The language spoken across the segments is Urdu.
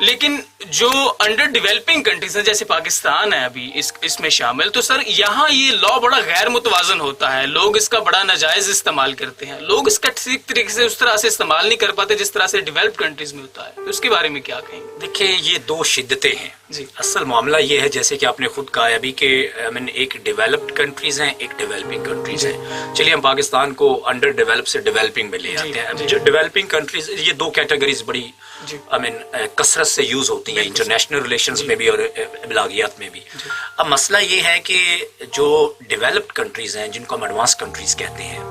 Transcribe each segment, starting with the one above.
لیکن جو انڈر ڈیولپنگ کنٹریز ہیں جیسے پاکستان ہے ابھی اس میں شامل، تو سر یہاں یہ لا بڑا غیر متوازن ہوتا ہے، لوگ اس کا بڑا ناجائز استعمال کرتے ہیں، لوگ اس کا ٹھیک طریقے سے اس طرح سے استعمال نہیں کر پاتے جس طرح سے ڈیولپڈ کنٹریز میں ہوتا ہے، تو اس کے بارے میں کیا کہیں؟ دیکھیں یہ دو شدتیں ہیں جی۔ اصل معاملہ یہ ہے جیسے کہ آپ نے خود کہا ابھی کہ ایک ڈیولپڈ کنٹریز ہیں، ایک ڈیولپنگ کنٹریز ہیں۔ چلیے ہم پاکستان کو انڈر ڈیولپ سے ڈیولپنگ میں لے آتے ہیں۔ جو ڈیولپنگ کنٹریز، یہ دو کیٹیگریز بڑی کثرت سے یوز ہوتی ہیں انٹرنیشنل ریلیشنز میں بھی اور ابلاغیات میں بھی۔ اب مسئلہ یہ ہے کہ جو ڈیولپڈ کنٹریز ہیں جن کو ہم ایڈوانس کنٹریز کہتے ہیں،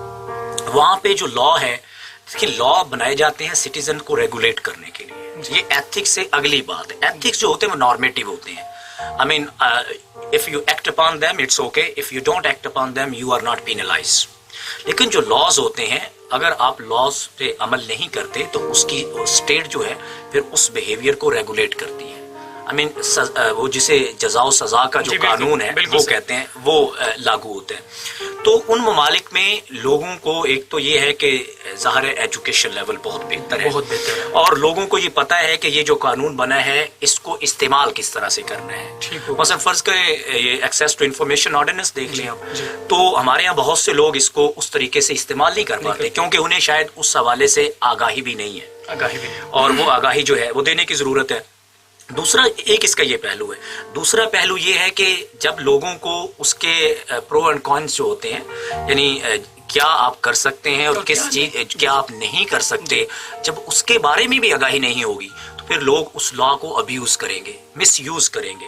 وہاں پہ جو لا ہے، لا بنائے جاتے ہیں سٹیزن کو ریگولیٹ کرنے کے لیے۔ یہ ایتھکس سے اگلی بات ہے۔ ایتھکس جو ہوتے ہیں وہ نارمیٹیو ہوتے ہیں۔ I mean, if you act upon them, it's okay. If you don't act upon them, you are not penalized. لیکن جو لاز ہوتے ہیں، اگر آپ لاز پہ عمل نہیں کرتے تو اس کی اسٹیٹ جو ہے پھر اس بیہیویئر کو ریگولیٹ کرتی ہے۔ I mean, وہ جسے جزا و سزا کا جو قانون ہے وہ کہتے ہیں، وہ لاگو ہوتے ہیں۔ تو ان ممالک میں لوگوں کو ایک تو یہ ہے کہ ظاہر ایجوکیشن لیول بہت بہتر ہے، اور لوگوں کو یہ پتہ ہے کہ یہ جو قانون بنا ہے اس کو استعمال کس طرح سے کرنا ہے۔ مثلا فرض کریں یہ ایکسیس ٹو انفارمیشن آرڈیننس دیکھ لیں ہم، تو ہمارے یہاں بہت سے لوگ اس کو اس طریقے سے استعمال نہیں کر پاتے کیونکہ انہیں شاید اس حوالے سے آگاہی بھی نہیں ہے، اور وہ آگاہی جو ہے وہ دینے کی ضرورت ہے۔ دوسرا ایک اس کا یہ پہلو ہے۔ دوسرا پہلو یہ ہے کہ جب لوگوں کو اس کے پرو اینڈ کونس جو ہوتے ہیں، یعنی کیا آپ کر سکتے ہیں اور کس چیز کیا آپ نہیں کر سکتے، جب اس کے بارے میں بھی آگاہی نہیں ہوگی تو پھر لوگ اس لا کو ابیوز کریں گے، مس یوز کریں گے۔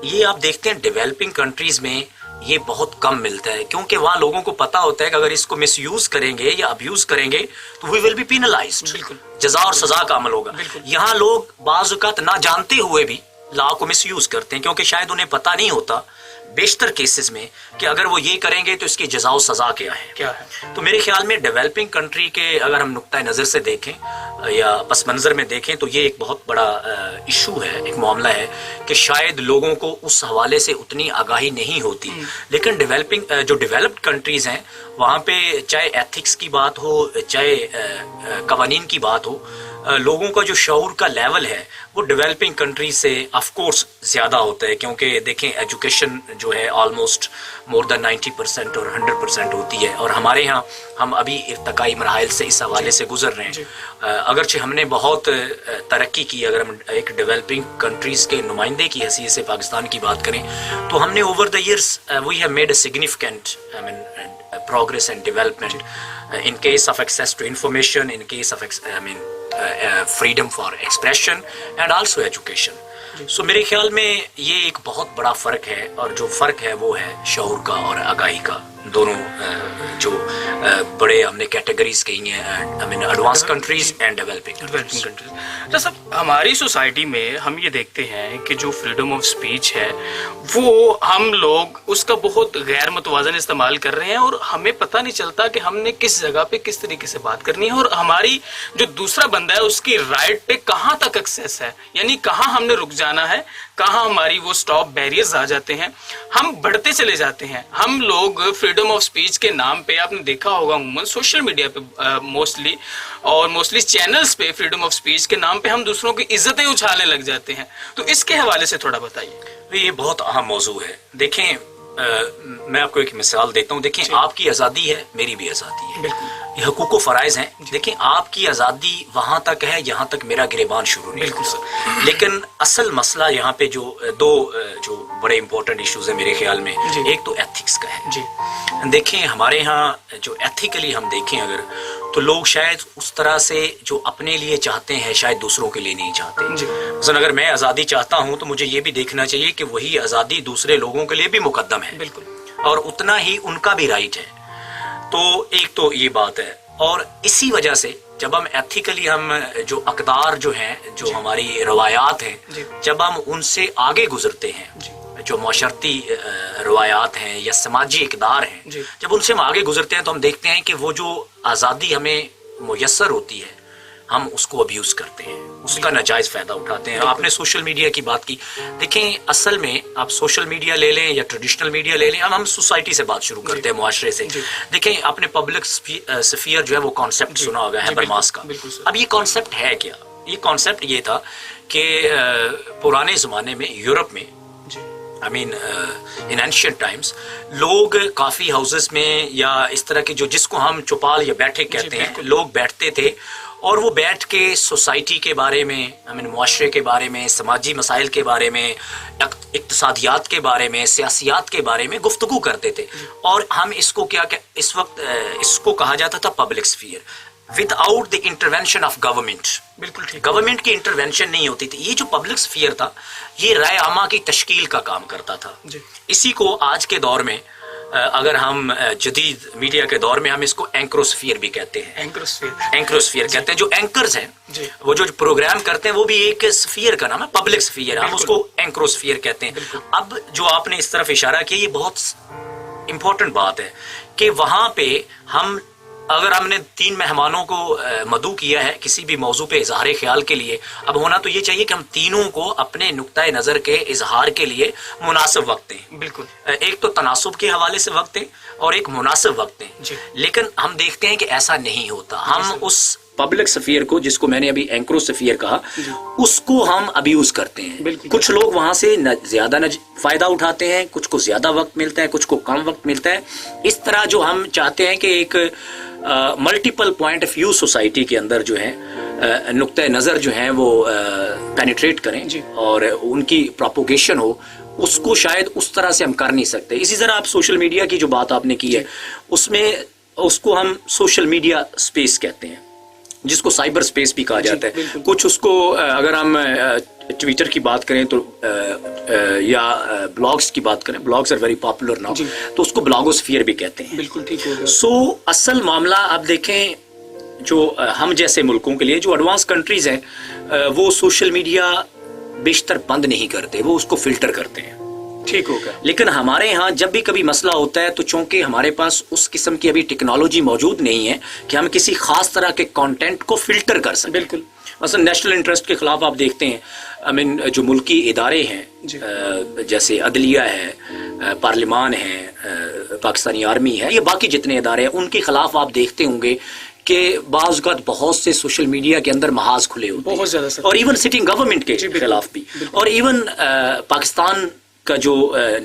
یہ آپ دیکھتے ہیں ڈیولپنگ کنٹریز میں یہ بہت کم ملتا ہے کیونکہ وہاں لوگوں کو پتا ہوتا ہے کہ اگر اس کو مس یوز کریں گے یا ابیوز کریں گے تو وی ول بی پینلائزڈ، جزا اور سزا کا عمل ہوگا۔ یہاں لوگ بعض اوقات نہ جانتے ہوئے بھی لا کو مس یوز کرتے ہیں کیونکہ شاید انہیں پتا نہیں ہوتا بیشتر کیسز میں کہ اگر وہ یہ کریں گے تو اس کی جزا و سزا کیا ہے۔ تو میرے خیال میں ڈیولپنگ کنٹری کے اگر ہم نقطۂ نظر سے دیکھیں یا پس منظر میں دیکھیں تو یہ ایک بہت بڑا ایشو ہے، ایک معاملہ ہے کہ شاید لوگوں کو اس حوالے سے اتنی آگاہی نہیں ہوتی۔ لیکن جو ڈیولپڈ کنٹریز ہیں وہاں پہ چاہے ایتھکس کی بات ہو، چاہے قوانین کی بات ہو، لوگوں کا جو شعور کا لیول ہے وہ ڈیولپنگ کنٹریز سے آف کورس زیادہ ہوتا ہے کیونکہ دیکھیں ایجوکیشن جو ہے آلموسٹ مور دین 90% اور 100% ہوتی ہے، اور ہمارے ہاں ہم ابھی ارتقائی مراحل سے اس حوالے سے گزر رہے ہیں۔ اگرچہ ہم نے بہت ترقی کی، اگر ہم ایک ڈیولپنگ کنٹریز کے نمائندے کی حیثیت سے پاکستان کی بات کریں تو ہم نے over the years we have made a significant progress and development in case of access to information, in case of freedom for expression and also education. So میرے خیال میں یہ ایک بہت بڑا فرق ہے، اور جو فرق ہے وہ ہے شعور کا اور آگاہی کا۔ دونوں جو بڑے ہم نے کیٹیگریز کہی ہیں، advance countries and developing countries. صاحب ہماری سوسائٹی میں ہم یہ دیکھتے ہیں کہ جو فریڈم آف اسپیچ ہے وہ ہم لوگ اس کا بہت غیر متوازن استعمال کر رہے ہیں، اور ہمیں پتہ نہیں چلتا کہ ہم نے کس جگہ پہ کس طریقے سے بات کرنی ہے، اور ہماری جو دوسرا بندہ ہے اس کی رائٹ پہ کہاں تک ایکسیس ہے، یعنی کہاں ہم نے رک جانا ہے، کہاں ہماری وہ سٹاپ بیریئرز آ جاتے ہیں، ہم بڑھتے چلے جاتے ہیں۔ ہم لوگ فریڈم آف اسپیچ کے نام پہ، آپ نے دیکھا ہوگا عموماً سوشل میڈیا پہ موسٹلی چینلز پہ فریڈم آف اسپیچ کے نام پہ ہم دوسروں کی عزتیں اچھالنے لگ جاتے ہیں، تو اس کے حوالے سے تھوڑا بتائیے۔ یہ بہت اہم موضوع ہے۔ دیکھیں میں آپ کو ایک مثال دیتا ہوں۔ دیکھیں آپ کی آزادی ہے، میری بھی آزادی ہے، یہ حقوق و فرائض ہیں۔ دیکھیں آپ کی آزادی وہاں تک ہے جہاں تک میرا گریبان شروع نہیں ہوتا، لیکن اصل مسئلہ یہاں پہ جو دو جو بڑے امپورٹنٹ ایشوز ہیں میرے خیال میں، ایک تو ایتھکس کا ہے۔ دیکھیں ہمارے ہاں جو ایتھیکلی ہم دیکھیں اگر تو لوگ شاید اس طرح سے جو اپنے لیے چاہتے ہیں شاید دوسروں کے لیے نہیں چاہتے۔ مثلا اگر میں آزادی چاہتا ہوں تو مجھے یہ بھی دیکھنا چاہیے کہ وہی آزادی دوسرے لوگوں کے لیے بھی مقدم ہے، اور اتنا ہی ان کا بھی رائٹ ہے۔ تو ایک تو یہ بات ہے، اور اسی وجہ سے جب ہم ایتھیکلی ہم جو اقدار جو ہیں، جو ہماری روایات ہیں، جب ہم ان سے آگے گزرتے ہیں، جو معاشرتی روایات ہیں یا سماجی اقدار ہیں، جب ان سے ہم آگے گزرتے ہیں تو ہم دیکھتے ہیں کہ وہ جو آزادی ہمیں میسر ہوتی ہے ہم اس کو ابیوز کرتے ہیں، اس کا ناجائز فائدہ اٹھاتے ہیں۔ آپ نے سوشل میڈیا کی بات کی، دیکھیں اصل میں آپ سوشل میڈیا لے لیں یا ٹریڈیشنل میڈیا لے لیں، ہم سوسائٹی سے بات شروع کرتے ہیں، معاشرے سے۔ دیکھیں آپ نے پبلک سفیر جو ہے وہ کانسیپٹ سنا ہوگا ہیبرماس کا۔ اب یہ کانسیپٹ ہے کیا؟ یہ کانسیپٹ یہ تھا کہ پرانے زمانے میں یورپ میں I mean in ancient times لوگ کافی ہاؤسز میں یا اس طرح کے جس کو ہم چوپال یا بیٹھے کہتے ہیں لوگ بیٹھتے تھے اور وہ بیٹھ کے سوسائٹی کے بارے میں معاشرے کے بارے میں سماجی مسائل کے بارے میں اقتصادیات کے بارے میں سیاسیات کے بارے میں گفتگو کرتے تھے اور ہم اس کو کیا کہ اس وقت اس کو کہا جاتا تھا public sphere without the intervention of government. بالکل ٹھیک گورنمنٹ کی انٹروینشن نہیں ہوتی تھی. یہ جو پبلک اسفیئر تھا یہ رائے عامہ کی تشکیل کا کام کرتا تھا. اسی کو آج کے دور میں اگر ہم جدید میڈیا کے دور میں ہم اس کو اینکروسفیئر بھی کہتے ہیں. اینکروسفیئر کہتے ہیں. جو اینکرز ہیں وہ جو پروگرام کرتے ہیں وہ بھی ایک سفیئر کا نام ہے, پبلک سفیئر, ہم اس کو اینکروسفیئر کہتے ہیں. اب جو آپ نے اس طرف اشارہ کیا یہ بہت امپورٹنٹ بات ہے کہ وہاں پہ اگر ہم نے 3 مہمانوں کو مدعو کیا ہے کسی بھی موضوع پہ اظہار خیال کے لیے, اب ہونا تو یہ چاہیے کہ ہم تینوں کو اپنے نقطۂ نظر کے اظہار کے لیے مناسب وقت دیں. بالکل, ایک تو تناسب کے حوالے سے وقت دیں اور ایک مناسب وقت دیں. لیکن ہم دیکھتے ہیں کہ ایسا نہیں ہوتا. ہم اس پبلک سفیئر کو جس کو میں نے ابھی اینکرو سفیئر کہا اس کو ہم ابیوز کرتے ہیں. کچھ لوگ وہاں سے زیادہ فائدہ اٹھاتے ہیں, کچھ کو زیادہ وقت ملتا ہے, کچھ کو کم وقت ملتا ہے. اس طرح جو ہم چاہتے ہیں کہ ایک multiple point of view society کے اندر جو ہے نقطۂ نظر جو ہیں وہ پینیٹریٹ کریں اور ان کی پروپوگیشن ہو, اس کو شاید اس طرح سے ہم کر نہیں سکتے. اسی طرح آپ سوشل میڈیا کی جو بات آپ نے کی ہے اس میں اس کو ہم سوشل میڈیا سپیس کہتے ہیں جس کو سائبر سپیس بھی کہا جاتا ہے. کچھ اس کو اگر ہم ٹویٹر کی بات کریں تو یا بلاگز کی بات کریں, blogs are very popular now, تو اس کو بلاگوسفیئر بھی کہتے ہیں. بالکل ٹھیک ہے. سو اصل معاملہ آپ دیکھیں جو ہم جیسے ملکوں کے لیے جو ایڈوانس کنٹریز ہیں وہ سوشل میڈیا بیشتر بند نہیں کرتے, وہ اس کو فلٹر کرتے ہیں. ٹھیک ہوگا. لیکن ہمارے ہاں جب بھی کبھی مسئلہ ہوتا ہے تو چونکہ ہمارے پاس اس قسم کی ابھی ٹیکنالوجی موجود نہیں ہے کہ ہم کسی خاص طرح کے کانٹینٹ کو فلٹر کر سکیں. بالکل. مثلا نیشنل انٹرسٹ کے خلاف آپ دیکھتے ہیں جو ملکی ادارے ہیں جیسے عدلیہ ہے, پارلیمان ہے, پاکستانی آرمی ہے, یہ باقی جتنے ادارے ہیں ان کے خلاف آپ دیکھتے ہوں گے کہ بعض اوقات بہت سے سوشل میڈیا کے اندر محاذ کھلے ہوتے ہیں, بہت زیادہ, اور ایون سٹنگ گورنمنٹ کے خلاف بھی, اور ایون پاکستان کا جو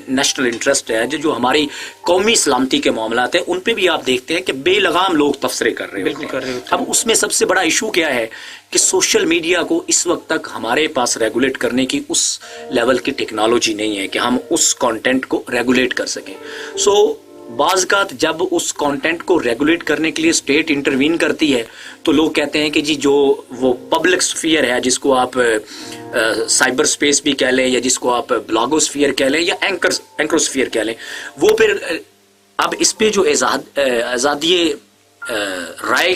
نیشنل انٹرسٹ ہے جو ہماری قومی سلامتی کے معاملات ہیں ان پہ بھی آپ دیکھتے ہیں کہ بے لگام لوگ تبصرے کر رہے ہیں. اب اس میں سب سے بڑا ایشو کیا ہے کہ سوشل میڈیا کو اس وقت تک ہمارے پاس ریگولیٹ کرنے کی اس لیول کی ٹیکنالوجی نہیں ہے کہ ہم اس کانٹینٹ کو ریگولیٹ کر سکیں. سو بعض اوقات جب اس کانٹینٹ کو ریگولیٹ کرنے کے لیے اسٹیٹ انٹروین کرتی ہے تو لوگ کہتے ہیں کہ جی جو وہ پبلک سفیئر ہے جس کو آپ سائبر سپیس بھی کہہ لیں یا جس کو آپ بلاگوسفیئر کہہ لیں یا اینکروسفیئر کہہ لیں, وہ پھر اب اس پہ جو آزادی رائے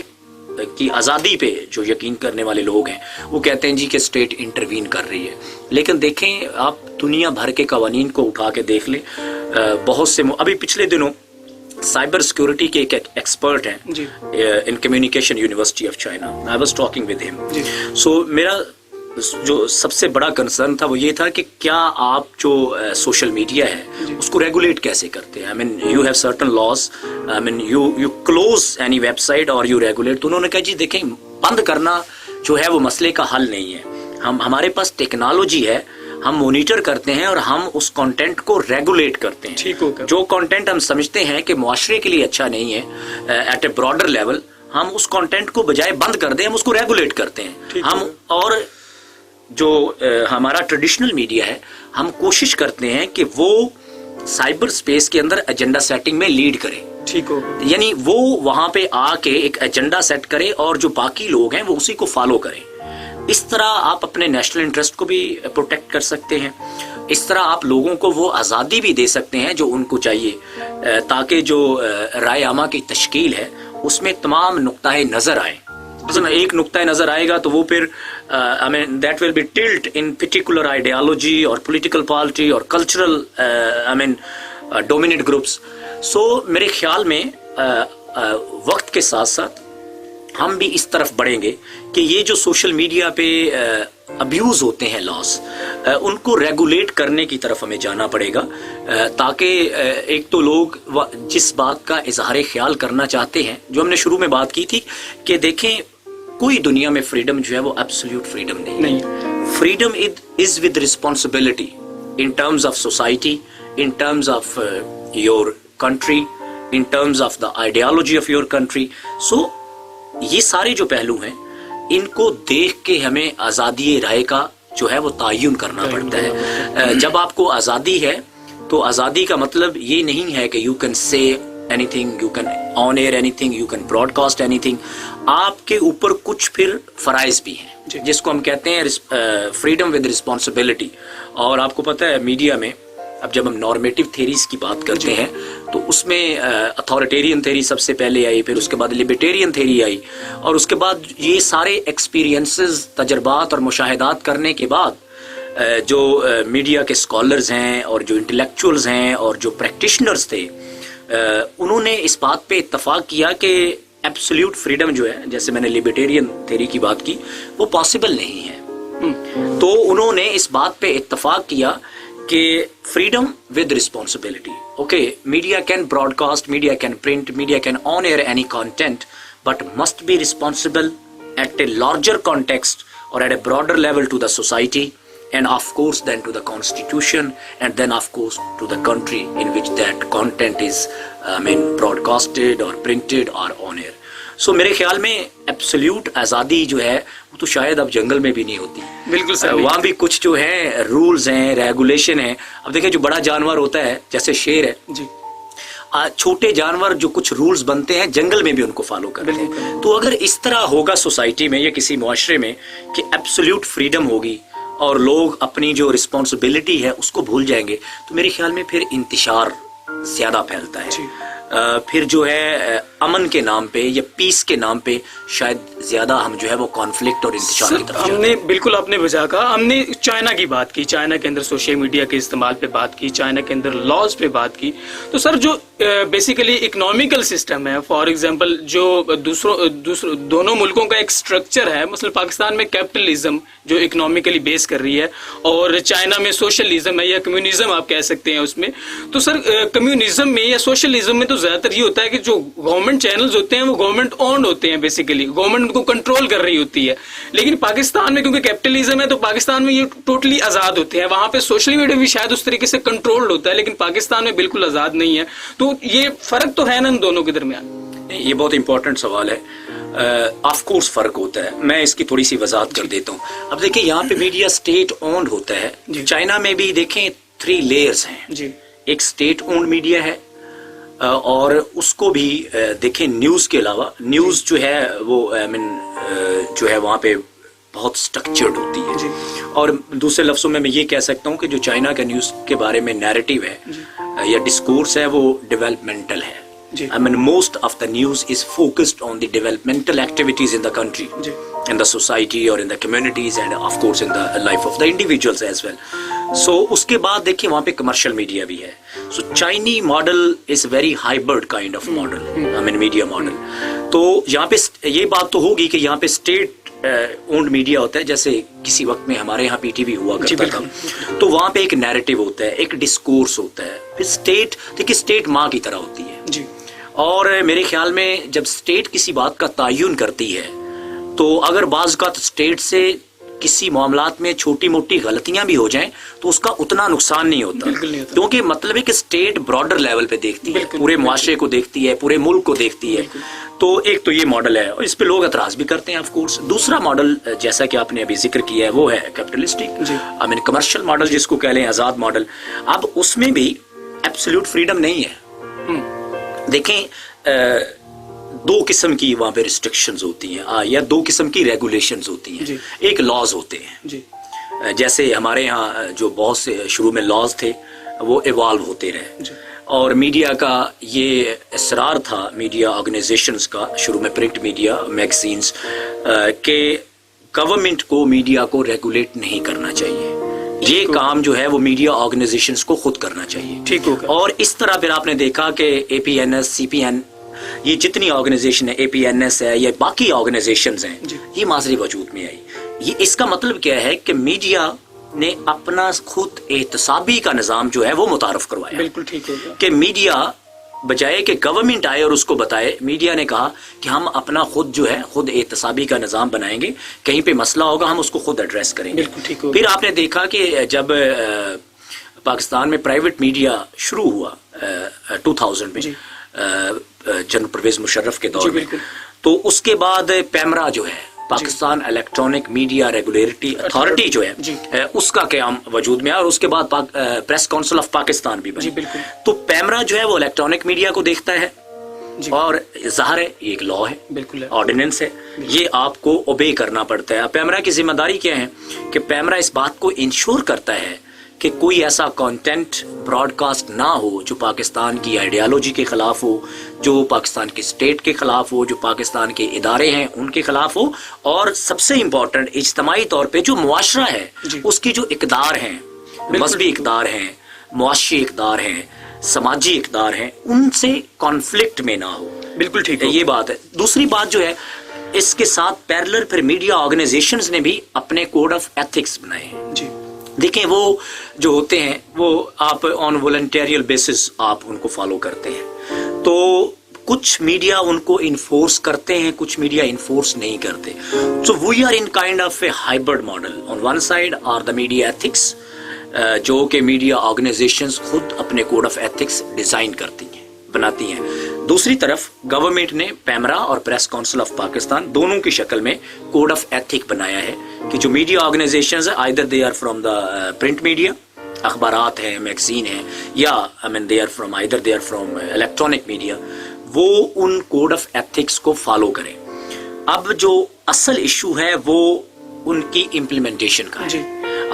کی آزادی پہ جو یقین کرنے والے لوگ ہیں وہ کہتے ہیں جی کہ اسٹیٹ انٹروین کر رہی ہے. لیکن دیکھیں آپ دنیا بھر کے قوانین کو اٹھا کے دیکھ لیں, بہت سے ابھی پچھلے دنوں سائبر سیکورٹی کے ایک ایکسپرٹ ہیں in communication university of China, I was talking with ہم. سو میرا جو سب سے بڑا کنسرن تھا وہ یہ تھا کہ کیا آپ جو سوشل میڈیا ہے اس کو ریگولیٹ کیسے کرتے ہیں. I mean you have certain laws, I mean you close any website اور یو ریگولیٹ. تو انہوں نے کہا جی دیکھیں بند کرنا جو ہے وہ مسئلے کا حل نہیں ہے. ہمارے پاس ٹیکنالوجی ہے, ہم مانیٹر کرتے ہیں اور ہم اس کانٹینٹ کو ریگولیٹ کرتے ہیں. جو کانٹینٹ ہم سمجھتے ہیں کہ معاشرے کے لیے اچھا نہیں ہے ایٹ اے براڈر لیول, ہم اس کانٹینٹ کو بجائے بند کر دیں ہم اس کو ریگولیٹ کرتے ہیں. ہم اور جو ہمارا ٹریڈیشنل میڈیا ہے ہم کوشش کرتے ہیں کہ وہ سائبر سپیس کے اندر ایجنڈا سیٹنگ میں لیڈ کرے. ٹھیک ہو, یعنی وہ وہاں پہ آ کے ایک ایجنڈا سیٹ کرے اور جو باقی لوگ ہیں وہ اسی کو فالو کریں. اس طرح آپ اپنے نیشنل انٹرسٹ کو بھی پروٹیکٹ کر سکتے ہیں. اس طرح آپ لوگوں کو وہ آزادی بھی دے سکتے ہیں جو ان کو چاہیے تاکہ جو رائے عامہ کی تشکیل ہے اس میں تمام نقطۂ نظر آئیں. مثلا ایک نقطۂ نظر آئے گا تو وہ پھر I mean that will be tilt in particular ideology or political party or cultural dominant groups. So میرے خیال میں وقت کے ساتھ ساتھ ہم بھی اس طرف بڑھیں گے کہ یہ جو سوشل میڈیا پہ ابیوز ہوتے ہیں لاس, ان کو ریگولیٹ کرنے کی طرف ہمیں جانا پڑے گا تاکہ ایک تو لوگ جس بات کا اظہار خیال کرنا چاہتے ہیں, جو ہم نے شروع میں بات کی تھی کہ دیکھیں کوئی دنیا میں فریڈم جو ہے وہ ایبسلیوٹ فریڈم نہیں ہے. Freedom is with responsibility in terms of society, in terms of your country, in terms of the ideology of your country. So یہ سارے جو پہلو ہیں ان کو دیکھ کے ہمیں آزادی رائے کا جو ہے وہ تعین کرنا پڑتا ہے. جب آپ کو آزادی ہے تو آزادی کا مطلب یہ نہیں ہے کہ you can say anything, you can on air anything, you can broadcast anything. آپ کے اوپر کچھ پھر فرائض بھی ہیں جس کو ہم کہتے ہیں فریڈم ود رسپانسبلٹی. اور آپ کو پتہ ہے میڈیا میں اب جب ہم نارمیٹو تھیریز کی بات کرتے ہیں تو اس میں اتھارٹیرین تھیری سب سے پہلے آئی, پھر اس کے بعد لبرٹیرین تھیری آئی, اور اس کے بعد یہ سارے ایکسپیرینسز, تجربات اور مشاہدات کرنے کے بعد جو میڈیا کے اسکالرز ہیں اور جو انٹلیکچوئلز ہیں اور جو پریکٹیشنرز تھے انہوں نے اس بات پہ اتفاق کیا کہ ایبسلیوٹ فریڈم جو ہے, جیسے میں نے لبرٹیرین تھیری کی بات کی, وہ پاسبل نہیں ہے. تو انہوں نے اس بات پہ اتفاق کیا کہ freedom with responsibility. Okay, media can broadcast, media can print, media can on air any content, but must be responsible at a larger context اور at a broader level to the society, and of course then to the constitution, and then of course to the country in which that content is broadcasted or printed or on air. So میرے خیال میں ایبسلیوٹ آزادی جو ہے وہ تو شاید اب جنگل میں بھی نہیں ہوتی. بالکل سر, وہاں بھی کچھ جو ہے رولز ہیں, ریگولیشن ہیں. اب دیکھیں جو بڑا جانور ہوتا ہے جیسے شیر ہے جی, چھوٹے جانور جو کچھ رولز بنتے ہیں جنگل میں بھی ان کو فالو کرتے ہیں. تو اگر اس طرح ہوگا سوسائٹی میں یا کسی معاشرے میں کہ ایبسلیوٹ فریڈم ہوگی اور لوگ اپنی جو رسپانسبلٹی ہے اس کو بھول جائیں گے, تو میرے خیال میں پھر انتشار زیادہ پھیلتا ہے. پھر جو ہے امن کے نام پہ یا پیس کے نام پہ شاید زیادہ ہم جو ہے وہ کانفلکٹ اور انتشار کی طرف ہم نے بالکل آپ نے بجا کہا. ہم نے چائنا کی بات کی, چائنا کے اندر سوشل میڈیا کے استعمال پہ بات کی, چائنا کے اندر لاز پہ بات کی. تو سر جو بیسیکلی اکنامیکل سسٹم ہے, فار ایگزامپل جو دونوں ملکوں کا ایک اسٹرکچر ہے, مثلا پاکستان میں کیپٹلزم جو اکنامیکلی بیس کر رہی ہے اور چائنا میں سوشلزم ہے یا کمیونزم آپ کہہ سکتے ہیں اس میں. تو سر کمیونزم میں یا سوشلزم میں تو زیادہ تر یہ ہوتا ہے کہ جو گورنمنٹ چینلز ہوتے ہیں وہ گورنمنٹ اونڈ ہوتے ہیں, بیسیکلی گورنمنٹ کو کنٹرول کر رہی ہوتی ہے. لیکن پاکستان میں کیونکہ کیپٹلزم ہے تو پاکستان میں یہ ٹوٹلی آزاد ہوتے ہیں. وہاں پہ سوشل میڈیا بھی شاید اس طریقے سے کنٹرولڈ ہوتا ہے, لیکن پاکستان میں بالکل آزاد نہیں ہے. تو یہ فرق تو ہے نا ان دونوں کے درمیان. یہ بہت امپورٹنٹ سوال ہے. آف کورس فرق ہوتا ہے, میں اس کی تھوڑی سی وضاحت کر دیتا ہوں. اب دیکھیں یہاں پہ میڈیا اسٹیٹ اونڈ ہوتا ہے. چائنا میں بھی دیکھیں 3 لیئرز ہیں. ایک اسٹیٹ اونڈ میڈیا ہے اور اس کو بھی دیکھیں نیوز کے علاوہ, نیوز جو ہے وہ جو ہے وہاں پہ بہت سٹرکچرڈ ہوتی ہے. اور دوسرے لفظوں میں یہ کہہ سکتا ہوں کہ جو چائنا کا نیوز کے بارے میں نیریٹو ہے یا ڈسکورس ہے وہ ڈیولپمنٹل ہے. most of the news is focused on the developmental activities in the country, in the society or in the communities, and of course in the life of the individuals as well. So اس کے بعد دیکھیں وہاں پہ کمرشل میڈیا بھی ہے. So Chinese model is very hybrid kind of model, media model. تو یہاں پہ یہ بات تو ہوگی کہ یہاں پہ اسٹیٹ اونڈ میڈیا ہوتا ہے, جیسے کسی وقت میں ہمارے یہاں پی ٹی وی ہوا کرتا تھا, تو وہاں پہ ایک نیریٹو ہوتا ہے, ایک ڈسکورس ہوتا ہے. پھر اسٹیٹ دیکھیے اسٹیٹ ماں کی طرح ہوتی ہے اور میرے خیال میں جب اسٹیٹ کسی بات کا تعین کرتی ہے تو اگر بعض اوقات اسٹیٹ سے کسی معاملات میں چھوٹی موٹی غلطیاں بھی ہو جائیں تو اس کا اتنا نقصان نہیں ہوتا, کیونکہ مطلب ہے کہ اسٹیٹ براڈر لیول پہ دیکھتی ہے, پورے معاشرے کو دیکھتی ہے, پورے ملک کو دیکھتی ہے. تو ایک تو یہ ماڈل ہے اور اس پہ لوگ اعتراض بھی کرتے ہیں آف کورس. دوسرا ماڈل جیسا کہ آپ نے ابھی ذکر کیا ہے وہ ہے کیپٹلسٹک, کمرشل ماڈل جس کو کہہ لیں, آزاد ماڈل. اب اس میں بھی ایبسلیوٹ فریڈم نہیں ہے. دیکھیں 2 قسم کی وہاں پہ ریسٹرکشنز ہوتی ہیں یا 2 قسم کی ریگولیشنز ہوتی ہیں. ایک لاز ہوتے ہیں, جیسے ہمارے ہاں جو بہت سے شروع میں لاز تھے وہ ایوالو ہوتے رہے, اور میڈیا کا یہ اصرار تھا, میڈیا آرگنائزیشنز کا شروع میں, پرنٹ میڈیا, میگزینز, کہ گورنمنٹ کو میڈیا کو ریگولیٹ نہیں کرنا چاہیے. یہ کام جو ہے وہ میڈیا آرگنائزیشنز کو خود کرنا چاہیے. ٹھیک ہوگا. اور اس طرح پھر آپ نے دیکھا کہ اے پی این ایس, سی پی این, یہ جتنی آرگنائزیشن ہے, اے پی این ایس ہے یا باقی آرگنائزیشنز ہیں, یہ معاشرے وجود میں آئی. یہ اس کا مطلب کیا ہے کہ میڈیا نے اپنا خود احتسابی کا نظام جو ہے وہ متعارف کروایا. بالکل ٹھیک ہوگا کہ میڈیا بجائے کہ گورنمنٹ آئے اور اس کو بتائے، میڈیا نے کہا کہ ہم اپنا خود جو ہے خود احتسابی کا نظام بنائیں گے، کہیں پہ مسئلہ ہوگا ہم اس کو خود ایڈریس کریں گے. پھر آپ نے دیکھا کہ جب پاکستان میں پرائیویٹ میڈیا شروع ہوا 2000 میں جنرل پرویز مشرف کے دور میں، تو اس کے بعد پیمرا جو ہے Pakistan electronic media regulatory authority جو ہے اس کا قیام وجود میں آیا، اور اس کے بعد پریس کونسل آف پاکستان بھی بنی. تو پیمرا جو ہے وہ الیکٹرانک میڈیا کو دیکھتا ہے، اور ظاہر ہے یہ ایک لا ہے، آرڈیننس ہے، یہ آپ کو اوبے کرنا پڑتا ہے. پیمرا کی ذمہ داری کیا ہے کہ پیمرا اس بات کو انشور کرتا ہے کہ کوئی ایسا کانٹینٹ براڈ کاسٹ نہ ہو جو پاکستان کی آئیڈیالوجی کے خلاف ہو، جو پاکستان کی اسٹیٹ کے خلاف ہو، جو پاکستان کے ادارے ہیں ان کے خلاف ہو، اور سب سے امپورٹنٹ اجتماعی طور پہ جو معاشرہ ہے اس کی جو اقدار ہیں، مذہبی اقدار ہیں، معاشی اقدار ہیں، سماجی اقدار ہیں، ان سے کانفلکٹ میں نہ ہو. بالکل ٹھیک ہے، یہ بات ہے. دوسری بات جو ہے اس کے ساتھ پیرلر پھر میڈیا آرگنائزیشنز نے بھی اپنے کوڈ آف ایتھکس بنائے ہیں. دیکھیں وہ جو ہوتے ہیں وہ آپ آن والنٹیریل بیسس آپ ان کو فالو کرتے ہیں، تو کچھ میڈیا ان کو انفورس کرتے ہیں، کچھ میڈیا انفورس نہیں کرتے. So we are in kind of a hybrid model. On one side are the media ethics, جو کہ میڈیا آرگنائزیشنز خود اپنے کوڈ آف ایتھکس ڈیزائن کرتی ہیں، بناتی ہیں. دوسری طرف گورنمنٹ نے پیمرا اور پریس کونسل آف پاکستان دونوں کی شکل میں کوڈ آف ایتھک بنایا ہے کہ جو میڈیا آرگنائزیشنز ہیں either they are from the print media, اخبارات ہیں، میگزین ہیں، یا they are from either they are from electronic media, وہ ان کوڈ آف ایتھکس کو فالو کریں. اب جو اصل ایشو ہے وہ ان کی امپلیمنٹیشن کا ہے.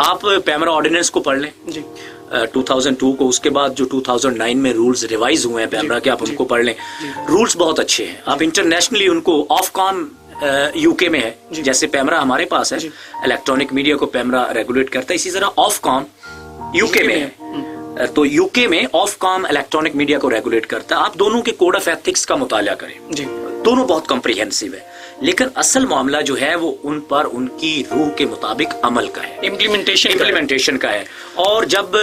آپ پیمرا آرڈیننس کو پڑھ لیں 2002 کو، اس کے بعد جو 2009 میں رولز ریوائز ہوئے ہیں پیمرا کے، آپ ان کو پڑھ لیں. رولز بہت اچھے ہیں. آپ انٹرنیشنلی ان کو آف کام یو کے میں ہے، جیسے پیمرا ہمارے پاس ہے، الیکٹرانک میڈیا کو پیمرا ریگولیٹ کرتا ہے، اسی طرح آف کام یو کے میں ہے، تو یو کے میں آف کام الیکٹرانک میڈیا کو ریگولیٹ کرتا ہے. آپ دونوں کے کوڈ آف ایتھکس کا مطالعہ کریں، دونوں بہت کمپریہنسو ہے، لیکن اصل معاملہ جو ہے وہ ان پر ان کی روح کے مطابق عمل کا ہے، امپلیمنٹیشن کا ہے. اور جب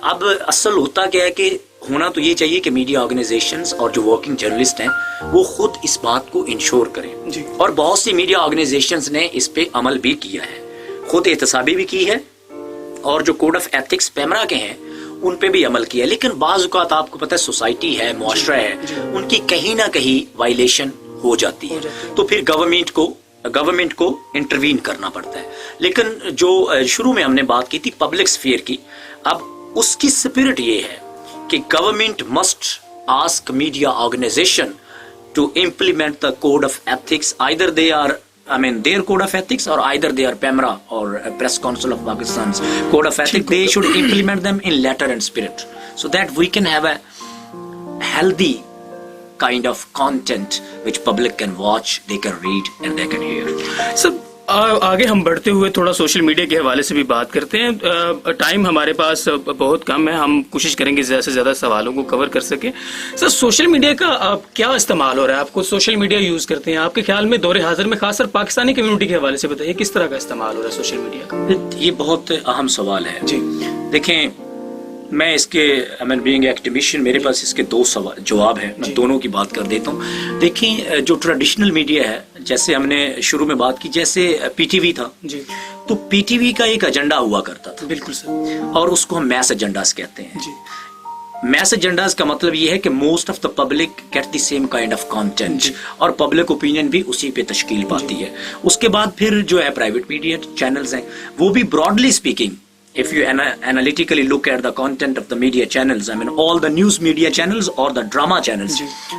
اب اصل ہوتا کیا ہے کہ ہونا تو یہ چاہیے کہ میڈیا آرگنائزیشنز اور جو ورکنگ جرنلسٹ ہیں وہ خود اس بات کو انشور کریں، اور بہت سی میڈیا آرگنائزیشنز نے اس پہ عمل بھی کیا ہے، خود احتسابی بھی کی ہے، اور جو کوڈ آف ایتھکس پیمرا کے ہیں ان پہ بھی عمل کیا ہے. لیکن بعض اوقات آپ کو پتہ ہے سوسائٹی ہے، معاشرہ ہے، ان کی کہیں نہ کہیں وائلیشن ہو جاتی ہے، تو پھر گورنمنٹ کو انٹروین کرنا پڑتا ہے. لیکن جو شروع میں ہم نے بات کی تھی پبلک سفیئر کی، اب اس کی سپرٹ یہ ہے کہ government must ask media organization to implement the code of ethics, either they are their code of ethics or either they are PEMRA or Press Council of Pakistan's code of ethics. They should implement them in letter and spirit so that we can have a healthy kind of content which public can watch, they can read and they can hear. So آگے ہم بڑھتے ہوئے تھوڑا سوشل میڈیا کے حوالے سے بھی بات کرتے ہیں. ٹائم ہمارے پاس بہت کم ہے، ہم کوشش کریں گے زیادہ سے زیادہ سوالوں کو کور کر سکیں. سر سوشل میڈیا کا کیا استعمال ہو رہا ہے؟ آپ کو سوشل میڈیا یوز کرتے ہیں، آپ کے خیال میں دور حاضر میں خاص کر پاکستانی کمیونٹی کے حوالے سے بتائیے کس طرح کا استعمال ہو رہا ہے سوشل میڈیا کا؟ یہ بہت اہم سوال ہے. دیکھیں میں اس کے بینگ ایکٹیویشن میرے پاس اس کے دو جواب ہیں، میں دونوں کی بات کر دیتا ہوں. دیکھیں جو ٹریڈیشنل میڈیا ہے، جیسے ہم نے شروع میں بات کی، جیسے پی ٹی وی تھا، تو پی ٹی وی کا ایک ایجنڈا ہوا کرتا تھا. بالکل سر. اور اس کو ہم میس ایجنڈاز کہتے ہیں. میس ایجنڈاز کا مطلب یہ ہے کہ most of the public get the same kind of content, اور پبلک اوپینین بھی اسی پہ تشکیل پاتی ہے. اس کے بعد پھر جو ہے پرائیویٹ میڈیا چینلز ہیں، وہ بھی broadly speaking if you analytically look at the content of the media channels, all the news media channels or the drama channels,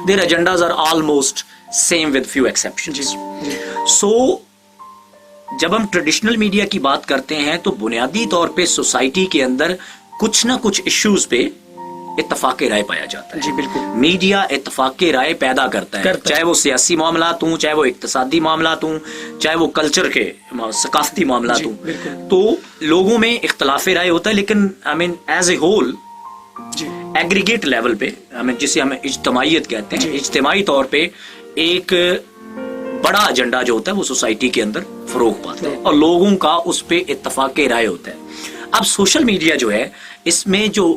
their agendas are almost same with few exceptions. So جب ہم ٹریڈیشنل میڈیا کی بات کرتے ہیں تو بنیادی طور پہ سوسائٹی کے اندر کچھ نہ کچھ ایشوز پہ اتفاق رائے پایا جاتا ہے. بالکل. میڈیا اتفاق رائے پیدا کرتا ہے، چاہے وہ سیاسی معاملات ہوں، چاہے وہ اقتصادی معاملات ہوں، چاہے وہ کلچر کے ثقافتی معاملات ہوں. تو لوگوں میں اختلاف رائے ہوتا ہے، لیکن as a whole aggregate level پہ جسے ہم اجتماعیت کہتے ہیں، اجتماعی طور پہ ایک بڑا ایجنڈا جو ہوتا ہے وہ سوسائٹی کے اندر فروغ پاتا ہے اور لوگوں کا اس پہ اتفاق رائے ہوتا ہے. اب سوشل میڈیا جو ہے اس میں جو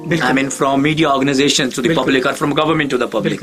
I mean from media organizations to the public or from government to the public.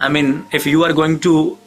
I mean if you are going to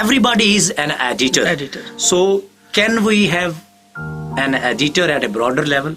everybody is an editor. So can we have an editor at a broader level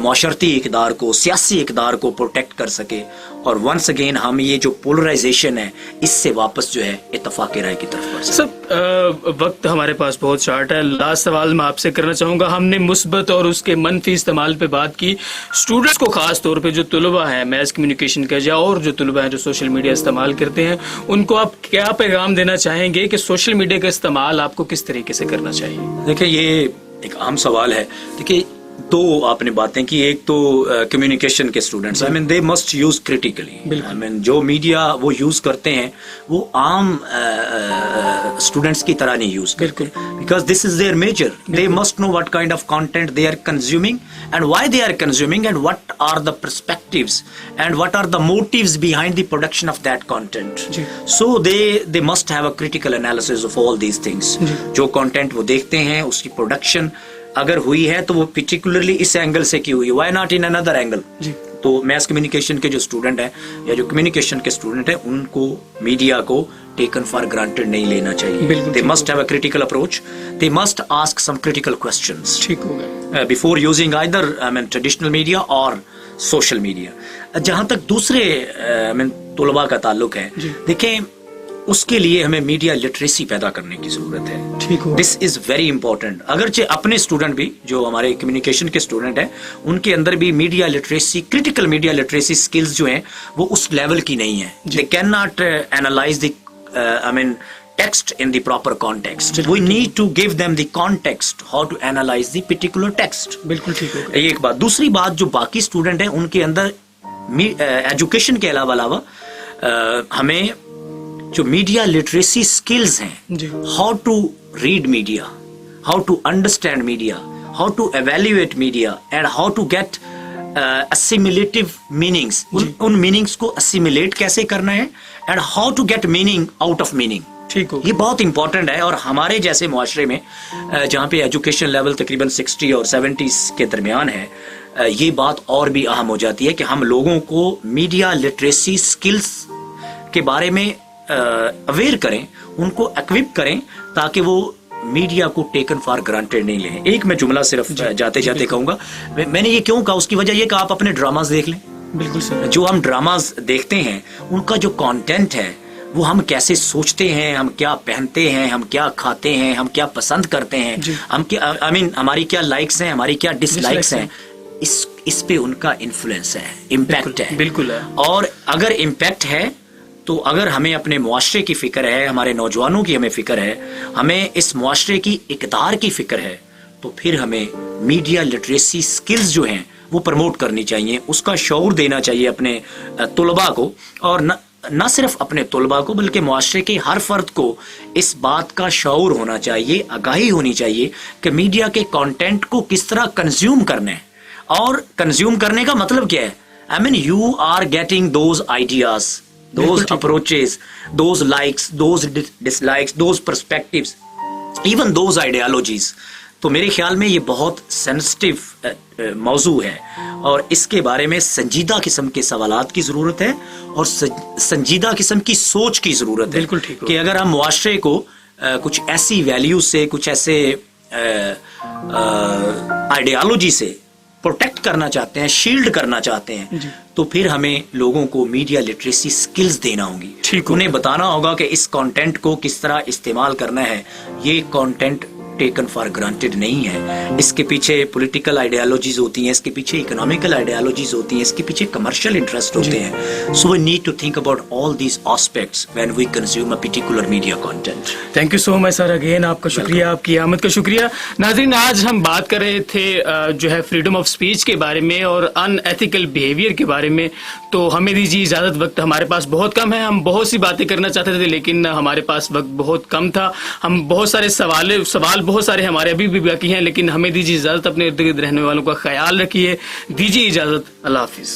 معاشرتی اقدار کو, سیاسی اقدار کو پروٹیکٹ کر سکے, اور ونس اگین ہم یہ جو پولرائزیشن ہے اس سے واپس جو ہے اتفاق رائے کی طرف بڑھ سکیں. سب وقت ہمارے پاس بہت شارٹ ہے. لاسٹ سوال میں آپ سے کرنا چاہوں گا. ہم نے مثبت اور اس کے منفی استعمال پہ بات کی. اسٹوڈنٹس کو خاص طور پہ جو طلباء ہیں میس کمیونیکیشن کا, یا اور جو طلباء ہیں جو سوشل میڈیا استعمال کرتے ہیں, ان کو آپ کیا پیغام دینا چاہیں گے کہ سوشل میڈیا کا استعمال آپ کو کس طریقے سے کرنا چاہیے؟ دیکھیں یہ ایک عام سوال ہے. دیکھیں دو آپ نے باتیں کی. ایک تو کمیونیکیشن کے students, I mean they must use critically. I mean جو میڈیا وہ یوز کرتے ہیں وہ عام اسٹوڈنٹس کی طرح نہیں یوز کرتے, because this is their major. They must know what kind of content they are consuming and why they are consuming and what are the perspectives and what are the motives behind the production of that content. So they must have a critical analysis of all these things. جو کانٹینٹ وہ دیکھتے ہیں اس کی پروڈکشن اگر ہوئی ہے تو وہ پرٹیکولرلی اس اینگل سے کی ہوئی ہے, why not in another angle. تو میس کمیونیکیشن کے جو اسٹوڈنٹ ہیں یا جو کمیونیکیشن کے اسٹوڈنٹ ہیں ان کو میڈیا کو ٹیکن فار گرانٹیڈ نہیں لینا چاہیے. دے must have a critical approach. They must ask some critical questions before using either traditional media اور سوشل میڈیا. جہاں تک دوسرے طلباء کا تعلق ہے, دیکھیں اس کے لیے ہمیں میڈیا لٹریسی پیدا کرنے کی ضرورت ہے. دس از ویری امپورٹنٹ. اگرچہ اپنے اسٹوڈنٹ بھی جو ہمارے کمیونیکیشن کے اسٹوڈنٹ ہیں ان کے اندر بھی media literacy, critical media literacy skills جو ہیں وہ اس لیول کی نہیں ہیں. They can not analyse the text in the proper context. We need to give them the context, how to analyze the particular text. بالکل ٹھیک ہے. یہ ایک بات. دوسری بات, جو باقی اسٹوڈنٹ ہیں ان کے اندر ایجوکیشن کے علاوہ ہمیں جو میڈیا لٹریسی اسکلز ہیں, how to read media, how to understand media, how to evaluate media, and how to get assimilative meanings. ان میننگس کو اسیمیلیٹ کیسے کرنا ہے, and how to get meaning out of meaning. یہ بہت امپورٹنٹ ہے. اور ہمارے جیسے معاشرے میں جہاں پہ ایجوکیشن لیول تقریباً 60 اور 70 کے درمیان ہے, یہ بات اور بھی اہم ہو جاتی ہے کہ ہم لوگوں کو میڈیا لٹریسی اسکلس کے بارے میں اویئر کریں, ان کو ایکوپ کریں تاکہ وہ میڈیا کو ٹیکن فار گرانٹیڈ نہیں لیں. ایک میں جملہ صرف جاتے جاتے کہوں گا. میں نے یہ کیوں کہا, اس کی وجہ یہ کہ آپ اپنے ڈراماز دیکھ لیں. بالکل سر. جو ہم ڈراماز دیکھتے ہیں ان کا جو کانٹینٹ ہے وہ ہم کیسے سوچتے ہیں, ہم کیا پہنتے ہیں, ہم کیا کھاتے ہیں, ہم کیا پسند کرتے ہیں, ہم کیا ہماری کیا لائکس ہیں, ہماری کیا ڈس لائکس ہیں, اس پہ ان کا انفلوئنس ہے, امپیکٹ ہے. بالکل. اور اگر امپیکٹ ہے تو اگر ہمیں اپنے معاشرے کی فکر ہے, ہمارے نوجوانوں کی ہمیں فکر ہے, ہمیں اس معاشرے کی اقدار کی فکر ہے, تو پھر ہمیں میڈیا لٹریسی سکلز جو ہیں وہ پروموٹ کرنی چاہیے. اس کا شعور دینا چاہیے اپنے طلباء کو, اور نہ صرف اپنے طلباء کو بلکہ معاشرے کے ہر فرد کو اس بات کا شعور ہونا چاہیے, آگاہی ہونی چاہیے کہ میڈیا کے کانٹینٹ کو کس طرح کنزیوم کرنا ہے. اور کنزیوم کرنے کا مطلب کیا ہے, you are getting those ideas, those approaches, those likes, those dislikes, those perspectives, even those ideologies. تو میرے خیال میں یہ بہت سینسٹیو موضوع ہے اور اس کے بارے میں سنجیدہ قسم کے سوالات کی ضرورت ہے اور سنجیدہ قسم کی سوچ کی ضرورت ہے. بالکل ٹھیک. کہ اگر ہم معاشرے کو کچھ ایسی ویلیوز سے, کچھ ایسے آئیڈیالوجی سے پروٹیکٹ کرنا چاہتے ہیں, شیلڈ کرنا چاہتے ہیں, تو پھر ہمیں لوگوں کو میڈیا لٹریسی سکلز دینا ہوں گی. انہیں بتانا ہوگا کہ اس کانٹینٹ کو کس طرح استعمال کرنا ہے. یہ کانٹینٹ ٹیکن فار گرانٹیڈ نہیں ہے. اس کے پیچھے پولیٹیکل آئیڈیالوجیز ہوتی ہیں, اس کے پیچھے اکنامیکل آئیڈیالوجیز ہوتی ہیں, اس کے پیچھے کمرشل انٹرسٹ ہوتے ہیں. So we need to think about all these aspects when we consume a particular media content. Thank you so much sir. Again آپ کا شکریہ, آپ کی آمد کا شکریہ. ناظرین, آج ہم بات کر رہے تھے جو ہے فریڈم آف اسپیچ کے بارے میں اور ان ایتھیکل بیہیویئر کے بارے میں. تو ہمیں دیجیے اجازت, وقت ہمارے پاس بہت کم ہے. ہم بہت سی باتیں کرنا چاہتے تھے لیکن ہمارے پاس وقت بہت کم تھا. ہم بہت سارے سوال بہت سارے ہمارے ابھی بھی باقی ہیں, لیکن ہمیں دیجیے اجازت. اپنے ارد گرد رہنے والوں کا خیال رکھیے. دیجیے اجازت. اللہ حافظ.